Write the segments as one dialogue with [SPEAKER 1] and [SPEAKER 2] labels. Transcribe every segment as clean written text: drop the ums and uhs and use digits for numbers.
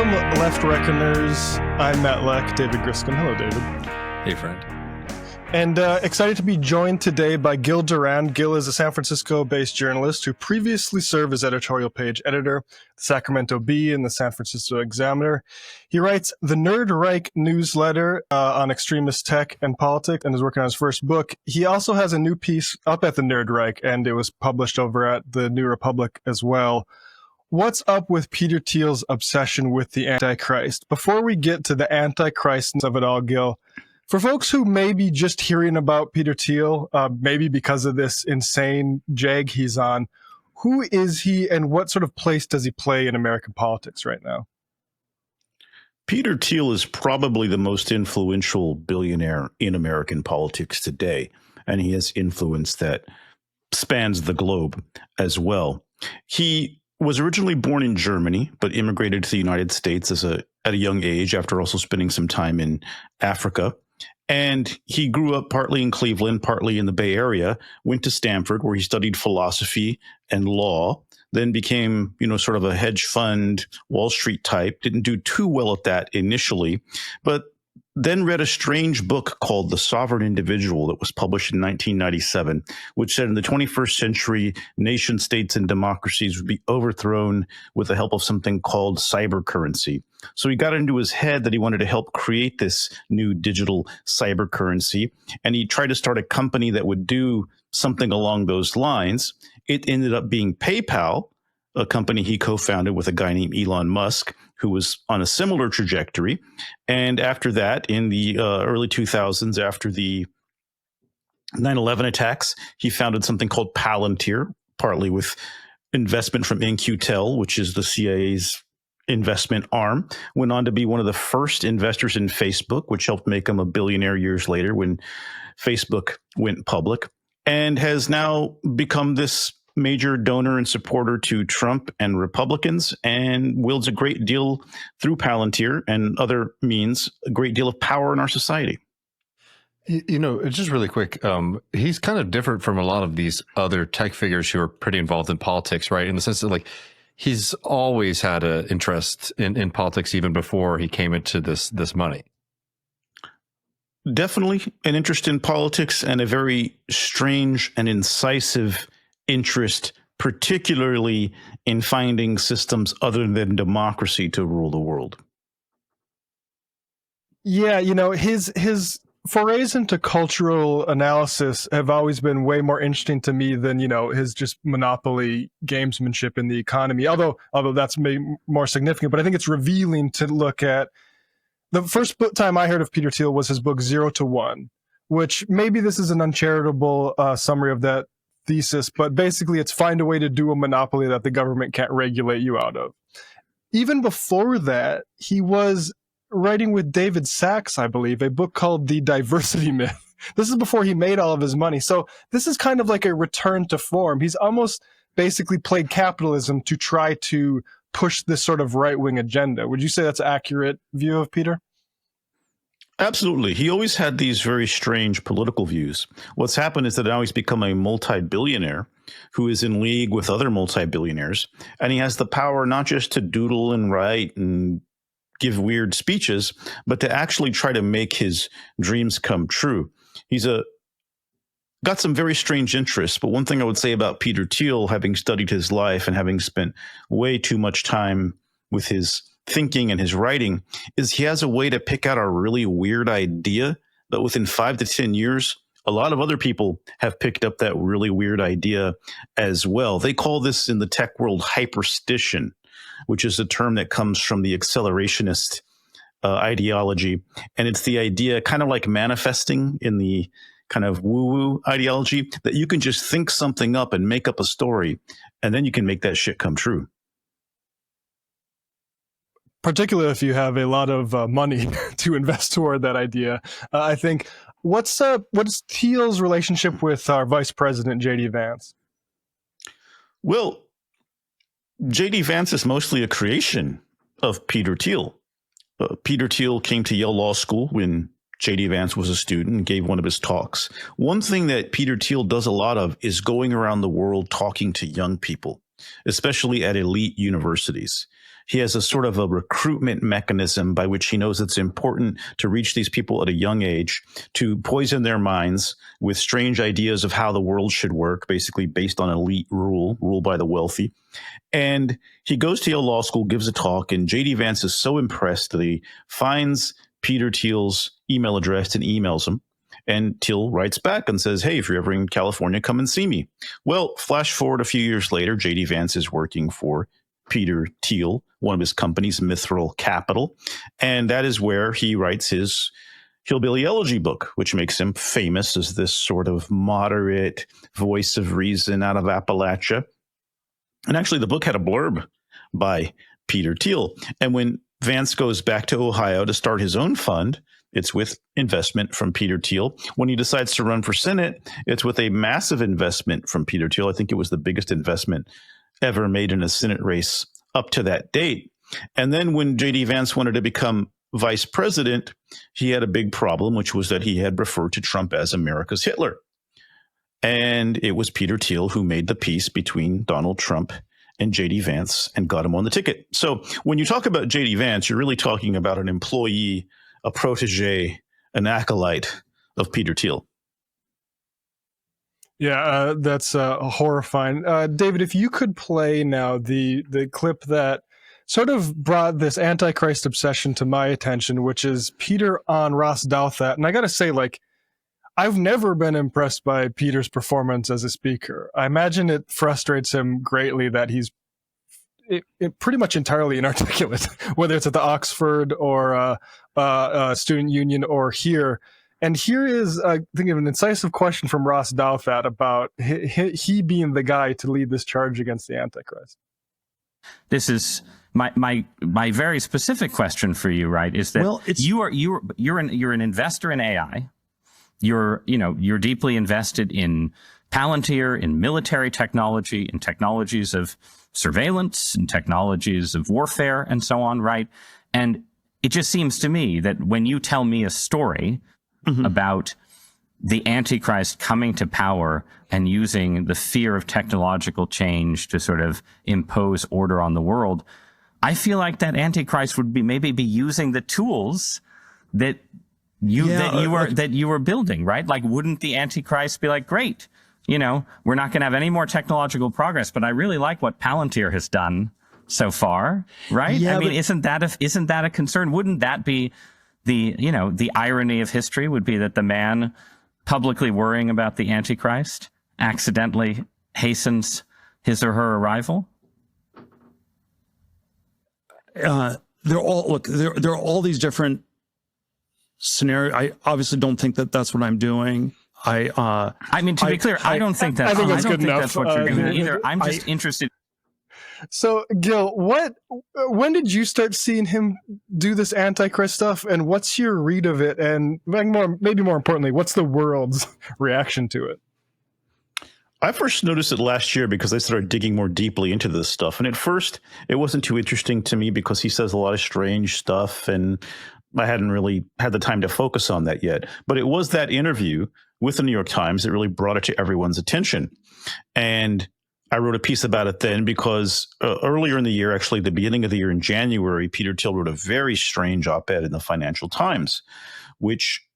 [SPEAKER 1] Welcome, Left Reckoners. I'm Matt Leck, David Griscom. Hello, David.
[SPEAKER 2] Hey, friend.
[SPEAKER 1] And excited to be joined today by Gil Duran. Gil is a San Francisco-based journalist who previously served as editorial page editor, the Sacramento Bee, and the San Francisco Examiner. He writes the Nerd Reich newsletter on extremist tech and politics and is working on his first book. He also has a new piece up at the Nerd Reich, and it was published over at the New Republic as well. What's up with Peter Thiel's obsession with the Antichrist? Before we get to the Antichrist of it all, Gil, for folks who may be just hearing about Peter Thiel, maybe because of this insane jag he's on, who is he and what sort of place does he play in American politics right now?
[SPEAKER 3] Peter Thiel is probably the most influential billionaire in American politics today, and he has influence that spans the globe as well. He was originally born in Germany, but immigrated to the United States at a young age after also spending some time in Africa. And he grew up partly in Cleveland, partly in the Bay Area, went to Stanford, where he studied philosophy and law, then became, sort of a hedge fund, Wall Street type, didn't do too well at that initially, but then read a strange book called The Sovereign Individual that was published in 1997, which said in the 21st century, nation states and democracies would be overthrown with the help of something called cyber currency. So he got into his head that he wanted to help create this new digital cyber currency, and he tried to start a company that would do something along those lines. It ended up being PayPal, a company he co-founded with a guy named Elon Musk, who was on a similar trajectory. And after that, in the early 2000s, after the 9/11 attacks, he founded something called Palantir, partly with investment from In-Q-Tel, which is the CIA's investment arm. Went on to be one of the first investors in Facebook, which helped make him a billionaire years later when Facebook went public, and has now become this major donor and supporter to Trump and Republicans, and wields a great deal through Palantir and other means, a great deal of power in our society.
[SPEAKER 2] Just really quick, he's kind of different from a lot of these other tech figures who are pretty involved in politics, right? In the sense that, he's always had an interest in politics even before he came into this money.
[SPEAKER 3] Definitely an interest in politics, and a very strange and incisive interest, particularly in finding systems other than democracy to rule the world.
[SPEAKER 1] Yeah, his forays into cultural analysis have always been way more interesting to me than, his just monopoly gamesmanship in the economy, although that's more significant. But I think it's revealing to look at the first time I heard of Peter Thiel was his book 0 to 1, which maybe this is an uncharitable summary of that thesis, but basically it's find a way to do a monopoly that the government can't regulate you out of. Even before that, he was writing with David Sachs, I believe, a book called The Diversity Myth. This is before he made all of his money. So this is kind of like a return to form. He's almost basically played capitalism to try to push this sort of right-wing agenda. Would you say that's an accurate view of Peter?
[SPEAKER 3] Absolutely. He always had these very strange political views. What's happened is that now he's become a multi-billionaire who is in league with other multi-billionaires, and he has the power not just to doodle and write and give weird speeches, but to actually try to make his dreams come true. He's got some very strange interests, but one thing I would say about Peter Thiel, having studied his life and having spent way too much time with his thinking and his writing, is he has a way to pick out a really weird idea that within 5 to 10 years, a lot of other people have picked up that really weird idea as well. They call this in the tech world hyperstition, which is a term that comes from the accelerationist ideology. And it's the idea, kind of like manifesting in the kind of woo-woo ideology, that you can just think something up and make up a story, and then you can make that shit come true.
[SPEAKER 1] Particularly if you have a lot of money to invest toward that idea. I think, what's Thiel's relationship with our Vice President, J.D. Vance?
[SPEAKER 3] Well, J.D. Vance is mostly a creation of Peter Thiel. Peter Thiel came to Yale Law School when J.D. Vance was a student and gave one of his talks. One thing that Peter Thiel does a lot of is going around the world talking to young people. especially at elite universities. He has a sort of a recruitment mechanism by which he knows it's important to reach these people at a young age, to poison their minds with strange ideas of how the world should work, basically based on elite rule by the wealthy. And he goes to Yale Law School, gives a talk, and J.D. Vance is so impressed that he finds Peter Thiel's email address and emails him. And Thiel writes back and says, hey, if you're ever in California, come and see me. Well, flash forward a few years later, J.D. Vance is working for Peter Thiel, one of his companies, Mithril Capital. And that is where he writes his Hillbilly Elegy book, which makes him famous as this sort of moderate voice of reason out of Appalachia. And actually, the book had a blurb by Peter Thiel. And when Vance goes back to Ohio to start his own fund, it's with investment from Peter Thiel. When he decides to run for Senate, it's with a massive investment from Peter Thiel. I think it was the biggest investment ever made in a Senate race up to that date. And then when J.D. Vance wanted to become vice president, he had a big problem, which was that he had referred to Trump as America's Hitler. And it was Peter Thiel who made the peace between Donald Trump and J.D. Vance and got him on the ticket. So when you talk about J.D. Vance, you're really talking about an employee, a protege, an acolyte of Peter Thiel.
[SPEAKER 1] Yeah, that's horrifying. David, if you could play now the clip that sort of brought this Antichrist obsession to my attention, which is Peter on Ross Douthat. And I got to say, like, I've never been impressed by Peter's performance as a speaker. I imagine it frustrates him greatly that he's pretty much entirely inarticulate, whether it's at the Oxford or Student Union or here. And here is, I think, an incisive question from Ross Douthat about he being the guy to lead this charge against the Antichrist.
[SPEAKER 4] This is my very specific question for you, right? Is that you're an investor in AI. You're deeply invested in Palantir, in military technology, in technologies of surveillance, in technologies of warfare, and so on, right? And it just seems to me that when you tell me a story about the Antichrist coming to power and using the fear of technological change to sort of impose order on the world, I feel like that Antichrist would maybe be using the tools that you were building, right? Like, wouldn't the Antichrist be like, great, we're not going to have any more technological progress, but I really like what Palantir has done so far, right?
[SPEAKER 5] Yeah,
[SPEAKER 4] isn't that a concern? Wouldn't that be the irony of history would be that the man publicly worrying about the Antichrist accidentally hastens his or her arrival?
[SPEAKER 5] There are all these different scenarios. I obviously don't think that that's what I'm doing. I mean, to be clear, I don't think that.
[SPEAKER 1] I think that's
[SPEAKER 4] I don't
[SPEAKER 1] good
[SPEAKER 4] think
[SPEAKER 1] enough.
[SPEAKER 4] that's what you're doing either. I'm just interested.
[SPEAKER 1] So, Gil, when did you start seeing him do this Antichrist stuff, and what's your read of it? And maybe more importantly, what's the world's reaction to it?
[SPEAKER 3] I first noticed it last year because I started digging more deeply into this stuff. And at first, it wasn't too interesting to me because he says a lot of strange stuff, and I hadn't really had the time to focus on that yet. But it was that interview with the New York Times that really brought it to everyone's attention. And I wrote a piece about it then because earlier in the year, actually the beginning of the year in January, Peter Thiel wrote a very strange op-ed in the Financial Times, which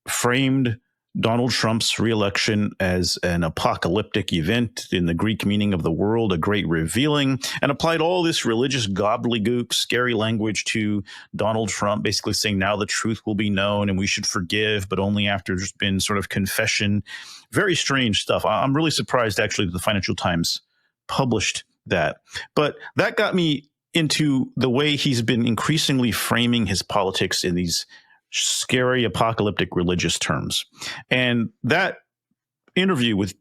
[SPEAKER 3] framed Donald Trump's reelection as an apocalyptic event in the Greek meaning of the world, a great revealing, and applied all this religious gobbledygook, scary language to Donald Trump, basically saying now the truth will be known and we should forgive, but only after there's been sort of confession. Very strange stuff. I'm really surprised, actually, that the Financial Times published that. But that got me into the way he's been increasingly framing his politics in these scary apocalyptic religious terms. And that interview with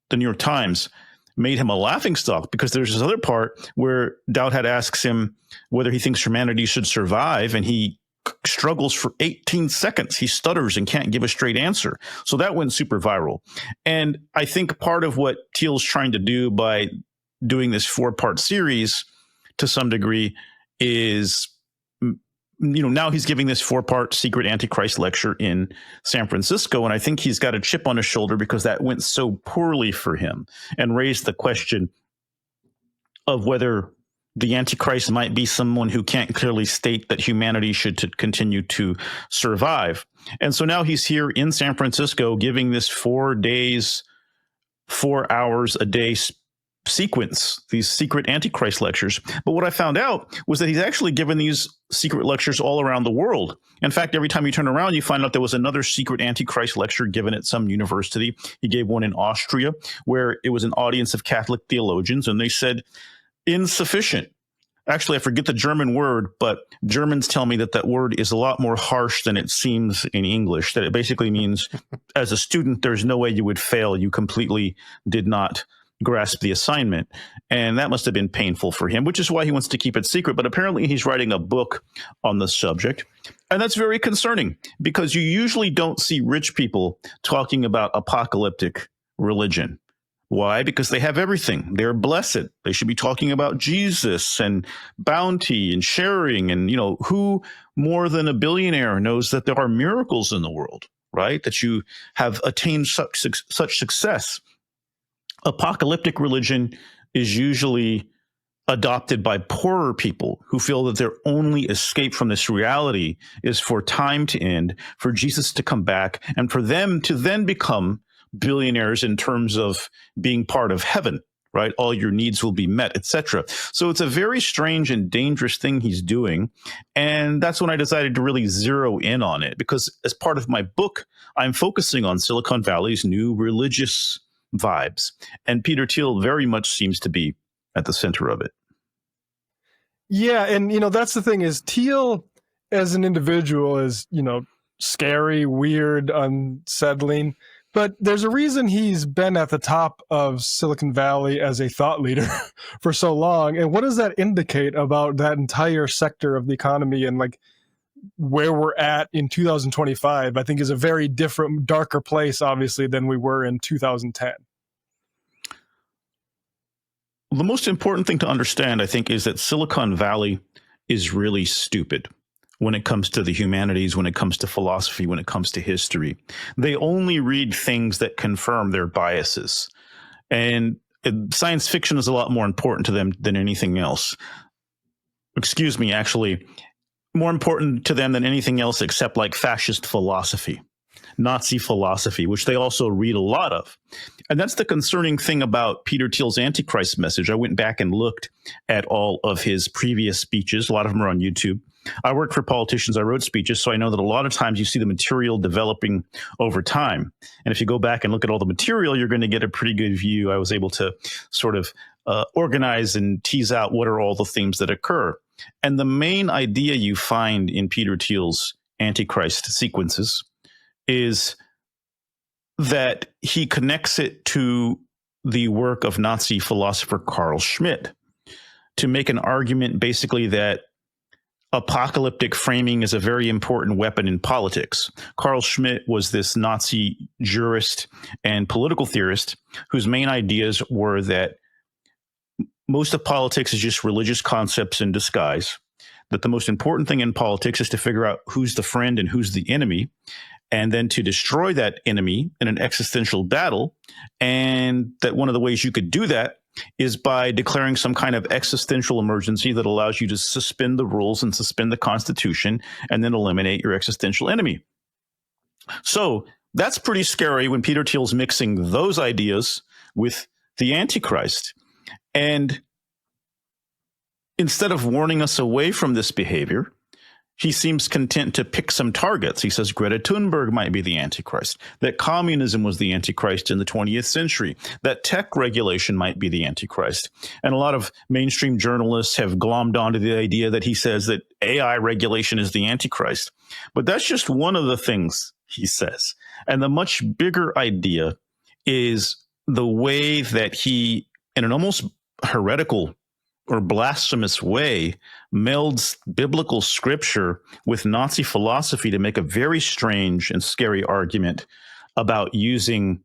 [SPEAKER 3] the New York Times made him a laughingstock because there's this other part where Douthat asks him whether he thinks humanity should survive, and he struggles for 18 seconds. He stutters and can't give a straight answer. So that went super viral. And I think part of what Thiel's trying to do by doing this 4-part series to some degree is, now he's giving this 4-part secret Antichrist lecture in San Francisco. And I think he's got a chip on his shoulder because that went so poorly for him and raised the question, of whether the Antichrist might be someone who can't clearly state that humanity should continue to survive. And so now he's here in San Francisco giving this 4 days, 4 hours a day sequence, these secret Antichrist lectures. But what I found out was that he's actually given these secret lectures all around the world. In fact, every time you turn around, you find out there was another secret Antichrist lecture given at some university. He gave one in Austria where it was an audience of Catholic theologians, and they said, insufficient. Actually, I forget the German word, but Germans tell me that that word is a lot more harsh than it seems in English, that it basically means as a student, there's no way you would fail. You completely did not grasp the assignment. And that must have been painful for him, which is why he wants to keep it secret. But apparently he's writing a book on the subject. And that's very concerning because you usually don't see rich people talking about apocalyptic religion. Why? Because they have everything. They're blessed. They should be talking about Jesus and bounty and sharing. And, who more than a billionaire knows that there are miracles in the world, right? That you have attained such success. Apocalyptic religion is usually adopted by poorer people who feel that their only escape from this reality is for time to end, for Jesus to come back, and for them to then become billionaires in terms of being part of heaven, right? All your needs will be met, etc. So it's a very strange and dangerous thing he's doing. And that's when I decided to really zero in on it, because as part of my book, I'm focusing on Silicon Valley's new religious vibes. And Peter Thiel very much seems to be at the center of it.
[SPEAKER 1] Yeah. And, that's the thing is Thiel as an individual is, scary, weird, unsettling. But there's a reason he's been at the top of Silicon Valley as a thought leader for so long. And what does that indicate about that entire sector of the economy and where we're at in 2025, I think is a very different, darker place, obviously, than we were in 2010.
[SPEAKER 3] The most important thing to understand, I think, is that Silicon Valley is really stupid when it comes to the humanities, when it comes to philosophy, when it comes to history. They only read things that confirm their biases. And science fiction is a lot more important to them than anything else. Excuse me, actually, more important to them than anything else except fascist philosophy, Nazi philosophy, which they also read a lot of. And that's the concerning thing about Peter Thiel's Antichrist message. I went back and looked at all of his previous speeches. A lot of them are on YouTube. I worked for politicians. I wrote speeches, so I know that a lot of times you see the material developing over time. And if you go back and look at all the material, you're going to get a pretty good view. I was able to sort of organize and tease out what are all the themes that occur. And the main idea you find in Peter Thiel's Antichrist sequences is that he connects it to the work of Nazi philosopher Carl Schmitt to make an argument basically that apocalyptic framing is a very important weapon in politics. Carl Schmitt was this Nazi jurist and political theorist whose main ideas were that most of politics is just religious concepts in disguise, that the most important thing in politics is to figure out who's the friend and who's the enemy, and then to destroy that enemy in an existential battle. And that one of the ways you could do that is by declaring some kind of existential emergency that allows you to suspend the rules and suspend the Constitution and then eliminate your existential enemy. So that's pretty scary when Peter Thiel's mixing those ideas with the Antichrist. And instead of warning us away from this behavior, he seems content to pick some targets. He says Greta Thunberg might be the Antichrist, that communism was the Antichrist in the 20th century, that tech regulation might be the Antichrist. And a lot of mainstream journalists have glommed onto the idea that he says that AI regulation is the Antichrist. But that's just one of the things he says. And the much bigger idea is the way that he, in an almost heretical or blasphemous way, melds biblical scripture with Nazi philosophy to make a very strange and scary argument about using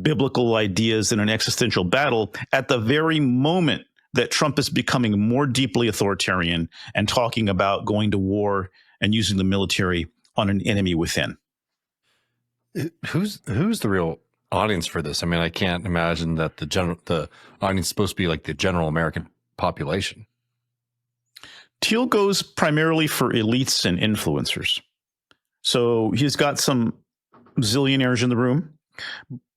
[SPEAKER 3] biblical ideas in an existential battle at the very moment that Trump is becoming more deeply authoritarian and talking about going to war and using the military on an enemy within.
[SPEAKER 2] Who's the real audience for this? I mean, I can't imagine that the audience is supposed to be like the general American population.
[SPEAKER 3] Thiel goes primarily for elites and influencers. So he's got some zillionaires in the room,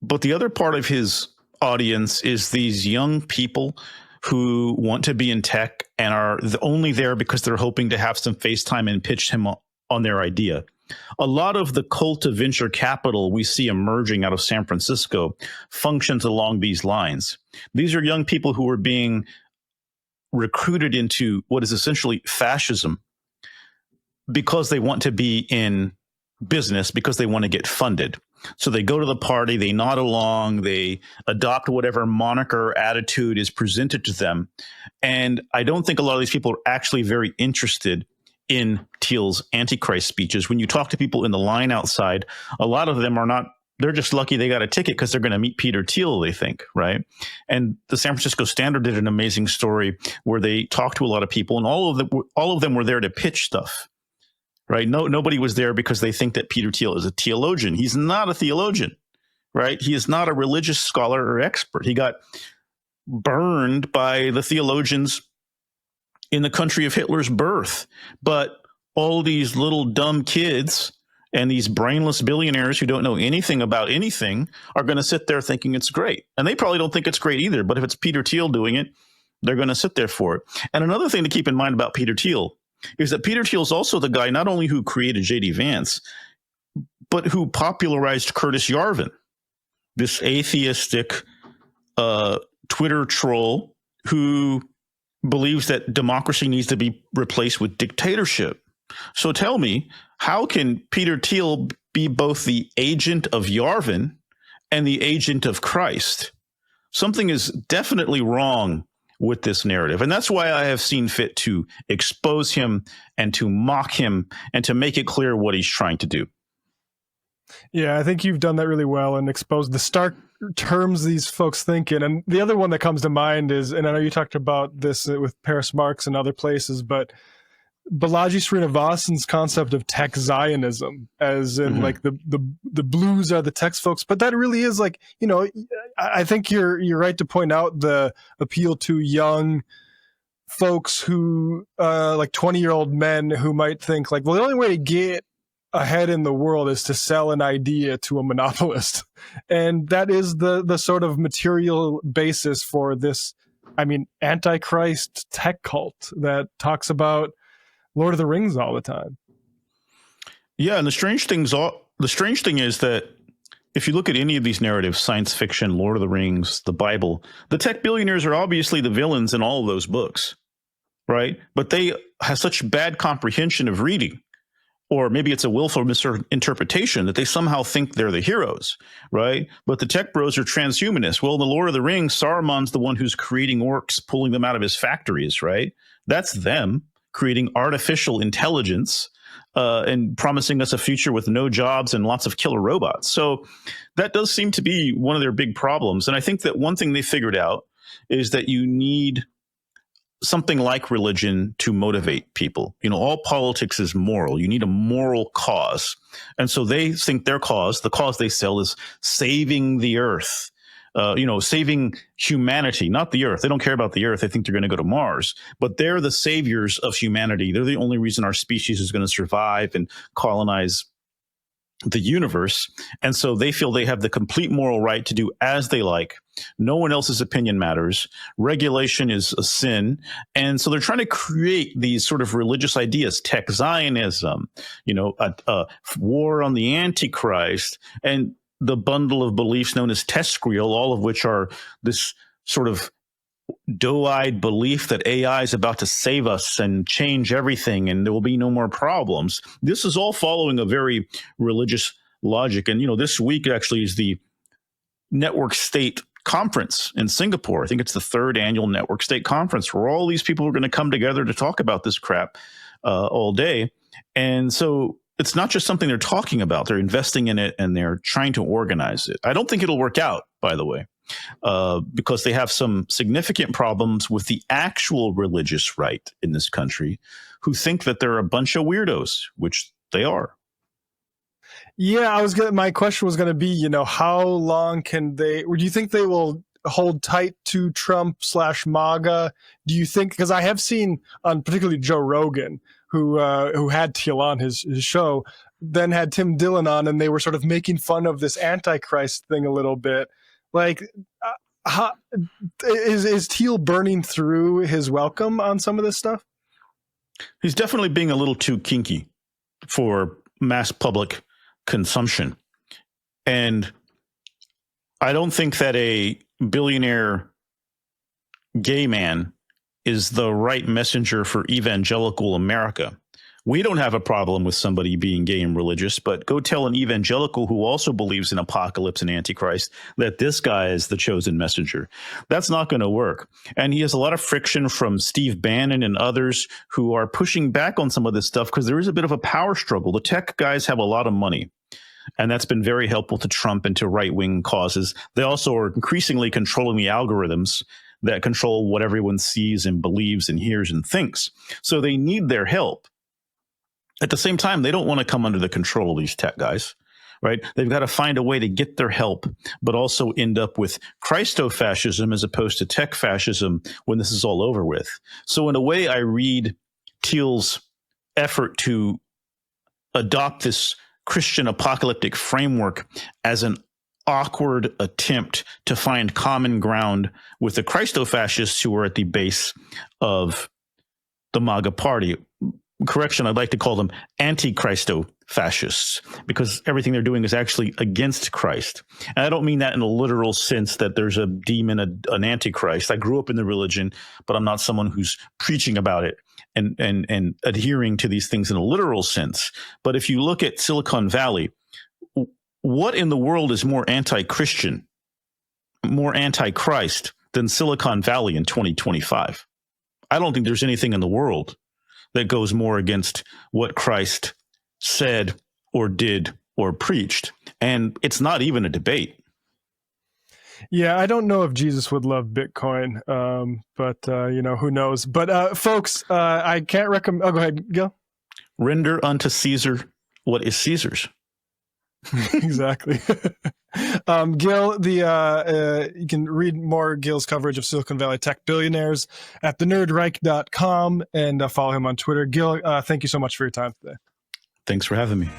[SPEAKER 3] but the other part of his audience is these young people who want to be in tech and are only there because they're hoping to have some FaceTime and pitch him on their idea. A lot of the cult of venture capital we see emerging out of San Francisco functions along these lines. These are young people who are being recruited into what is essentially fascism because they want to be in business, because they want to get funded. So they go to the party, they nod along, they adopt whatever moniker or attitude is presented to them. And I don't think a lot of these people are actually very interested in Thiel's Antichrist speeches. When you talk to people in the line outside, a lot of them are not, they're just lucky they got a ticket because they're going to meet Peter Thiel, they think, right? And the San Francisco Standard did an amazing story where they talked to a lot of people, and all of them were there to pitch stuff. Right? Nobody was there because they think that Peter Thiel is a theologian. He's not a theologian, right? He is not a religious scholar or expert. He got burned by the theologians in the country of Hitler's birth. But all these little dumb kids and these brainless billionaires who don't know anything about anything are going to sit there thinking it's great. And they probably don't think it's great either. But if it's Peter Thiel doing it, they're going to sit there for it. And another thing to keep in mind about Peter Thiel is that Peter Thiel is also the guy not only who created J.D. Vance, but who popularized Curtis Yarvin, this atheistic Twitter troll who believes that democracy needs to be replaced with dictatorship. So tell me, how can Peter Thiel be both the agent of Yarvin and the agent of Christ? Something is definitely wrong with this narrative. And that's why I have seen fit to expose him and to mock him and to make it clear what he's trying to do.
[SPEAKER 1] Yeah, I think you've done that really well and exposed the stark terms these folks think in. And the other one that comes to mind is, and I know you talked about this with Paris Marx and other places, but Balaji Srinivasan's concept of tech Zionism, as in like the blues are the tech folks, but that really is like, you know, I think you're right to point out the appeal to young folks who like 20-year-old men who might think like, well, the only way to get ahead in the world is to sell an idea to a monopolist. And that is the sort of material basis for this, I mean, Antichrist tech cult that talks about Lord of the Rings all the time.
[SPEAKER 3] Yeah, and the strange thing is that if you look at any of these narratives, science fiction, Lord of the Rings, the Bible, the tech billionaires are obviously the villains in all of those books, right? But they have such bad comprehension of reading, or maybe it's a willful misinterpretation that they somehow think they're the heroes, right? But the tech bros are transhumanists. Well, in the Lord of the Rings, Saruman's the one who's creating orcs, pulling them out of his factories, right? That's them creating artificial intelligence and promising us a future with no jobs and lots of killer robots. So that does seem to be one of their big problems. And I think that one thing they figured out is that you need something like religion to motivate people. You know, all politics is moral. You need a moral cause. And so they think their cause, the cause they sell, is saving the earth. Saving humanity, not the earth. They don't care about the earth. They think they're going to go to Mars, but they're the saviors of humanity. They're the only reason our species is going to survive and colonize the universe. And so they feel they have the complete moral right to do as they like. No one else's opinion matters. Regulation is a sin. And so they're trying to create these sort of religious ideas, tech Zionism, a war on the Antichrist, and the bundle of beliefs known as Tescriel, all of which are this sort of doe-eyed belief that AI is about to save us and change everything and there will be no more problems. This is all following a very religious logic. And, this week actually is the Network State Conference in Singapore. I think it's the 3rd annual Network State Conference where all these people are going to come together to talk about this crap all day. And so it's not just something they're talking about. They're investing in it and they're trying to organize it. I don't think it'll work out, by the way, because they have some significant problems with the actual religious right in this country who think that they're a bunch of weirdos, which they are.
[SPEAKER 1] Yeah, my question was gonna be, how long can they, or do you think they will hold tight to Trump/MAGA? Do you think, because I have seen on particularly Joe Rogan, who had Thiel on his show, then had Tim Dillon on, and they were sort of making fun of this Antichrist thing a little bit. Like, is Thiel burning through his welcome on some of this stuff?
[SPEAKER 3] He's definitely being a little too kinky for mass public consumption. And I don't think that a billionaire gay man is the right messenger for evangelical America. We don't have a problem with somebody being gay and religious, but go tell an evangelical who also believes in apocalypse and antichrist that this guy is the chosen messenger. That's not going to work. And he has a lot of friction from Steve Bannon and others who are pushing back on some of this stuff because there is a bit of a power struggle. The tech guys have a lot of money, and that's been very helpful to Trump and to right-wing causes. They also are increasingly controlling the algorithms that control what everyone sees and believes and hears and thinks. So they need their help. At the same time, they don't want to come under the control of these tech guys, right? They've got to find a way to get their help, but also end up with Christo-fascism as opposed to tech fascism when this is all over with. So in a way, I read Thiel's effort to adopt this Christian apocalyptic framework as an awkward attempt to find common ground with the Christo-fascists who are at the base of the MAGA party. Correction, I'd like to call them anti-Christo-fascists, because everything they're doing is actually against Christ. And I don't mean that in a literal sense that there's a demon, an antichrist. I grew up in the religion, but I'm not someone who's preaching about it and adhering to these things in a literal sense. But if you look at Silicon Valley, what in the world is more anti-Christian, more anti-Christ than Silicon Valley in 2025? I don't think there's anything in the world that goes more against what Christ said or did or preached. And it's not even a debate.
[SPEAKER 1] Yeah, I don't know if Jesus would love Bitcoin, but who knows? But folks, I can't recommend. Oh, go ahead, Gil.
[SPEAKER 3] Render unto Caesar what is Caesar's.
[SPEAKER 1] Exactly. Gil, you can read more Gil's coverage of Silicon Valley tech billionaires at thenerdreich.com and follow him on Twitter. Gil, thank you so much for your time today.
[SPEAKER 3] Thanks for having me.